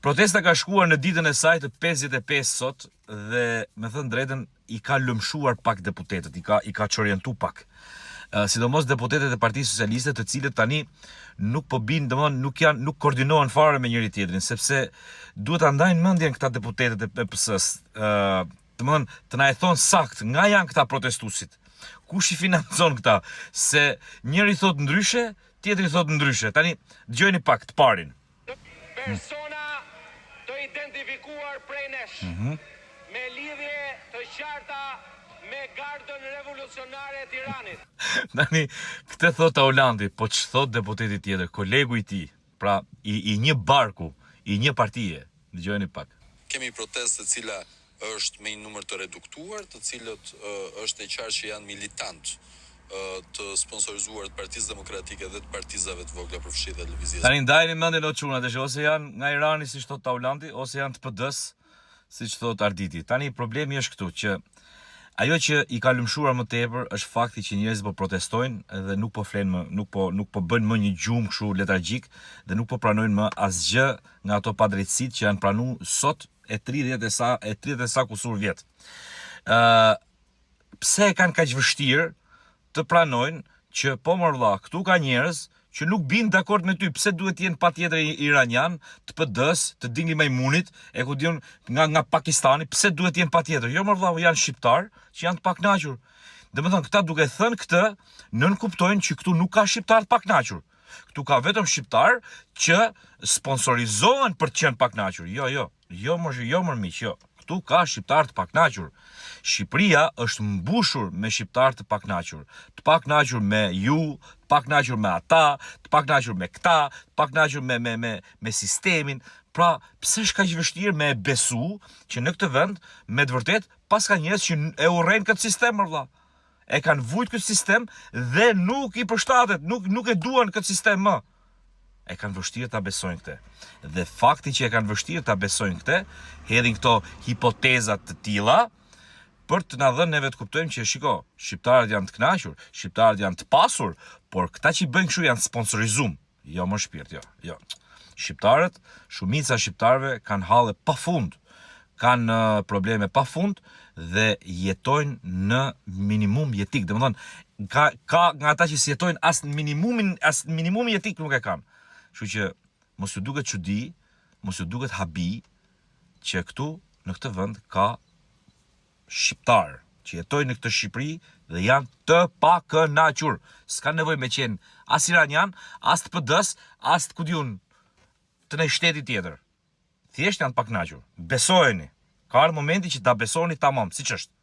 Protesta ka shkuar në ditën e saj të 55 sot dhe me thënë drejtën i ka lëmshuar pak deputetët, i ka çorientu pak. Sidomos deputetet e Partisë Socialiste, të cilët tani nuk po bin, domethënë nuk koordinohen fare me njëri tjetrin, sepse duhet ta ndajnë mendjen këta deputetet e PS-s, domethënë të na e thon sakt nga janë këta protestuesit. Kush i financon këta? Se njëri thot ndryshe, tjetri thot ndryshe. Tani dëgjojeni pak të parin. Persona të identifikuar prej nesh, me lidhje të qarta me gardën revolucionare e Tiranit. Tani, këtë thot Aulandi, po që thot deputeti tjetër, kolegu i tij, pra i një barku, i një partije. Dëgjojeni pak. Kemi protestë e cila është me një numër të reduktuar, të cilët është e qartë që janë militant të sponsorizuar të Partisë Demokratike dhe të partizave të vogla përfshi dhe lëvizjes. Tani ndajeni mendjen o çunat, ose janë nga Irani siç thot Aulandi, ose janë të PD-s siç thot Arditi. Tani problemi është këtu që ajo që i ka lëmshuar më tepër është fakti që njerëzit po protestojnë dhe nuk po flenë më, nuk po bëjnë më një gjumë kështu letargjik dhe nuk po pranojnë më asgjë nga ato padrejtësitë që janë pranuar sot e 30 e sa kusur vjet. Pse e kanë kaq vështirë të pranojnë që po mor vlla, këtu ka njerëz që nuk bin dakord me ty, pse duhet jenë patjetër iranian, të PD-s, të Dingli Majmunit, e ku diun nga Pakistani, pse duhet jenë patjetër? Jo mor vlla, janë shqiptar që janë të pakënaqur. Domethënë këta duke thënë këtë, nën kuptojnë që këtu nuk ka shqiptar të pakënaqur. Këtu ka vetëm shqiptar që sponsorizohen për të qenë pakënaqur. Jo më miq, jo. Këtu ka shqiptar të pakënaqur. Shqipëria është mbushur me shqiptar të pakënaqur. Të pakënaqur me ju, të pakënaqur me ata, të pakënaqur me këta, të pakënaqur me sistemin. Pra, pse është kaq vështirë me besu që në këtë vend, me të vërtet, pas ka njerëz që e urrejnë këtë sistem, vëlla. E kanë vujt këtë sistem dhe nuk i përshtatet, nuk e duan këtë sistem më. E kanë vështirë ta besojnë këtë. Dhe fakti që e kanë vështirë ta besojnë këtë, hedhin këto hipotezat të tilla për të na dhënë neve të kuptojmë që shiko, shqiptarët janë të kënaqur, shqiptarët janë të pasur, por këta që bëjnë kështu janë sponsorizuar. Jo më shpirt, jo. Shqiptarët, shumica e shqiptarëve kanë halle pafund, kanë probleme pafund dhe jetojnë në minimum jetik. Domethënë ka nga ata që jetojnë as minimumin jetik nuk e kanë. Kështu që mos ju duket çudi, mos ju duket habi që këtu në këtë vend ka shqiptar që jetojnë në këtë Shqipëri dhe janë të pakënaqur. S'ka nevojë me qenë as iranian, as të PD-s, as të kudiun të një shteti tjetër. Thjesht janë të pakënaqur. Besojeni. Ka ardhur momenti që ta besoni tamam, siç është.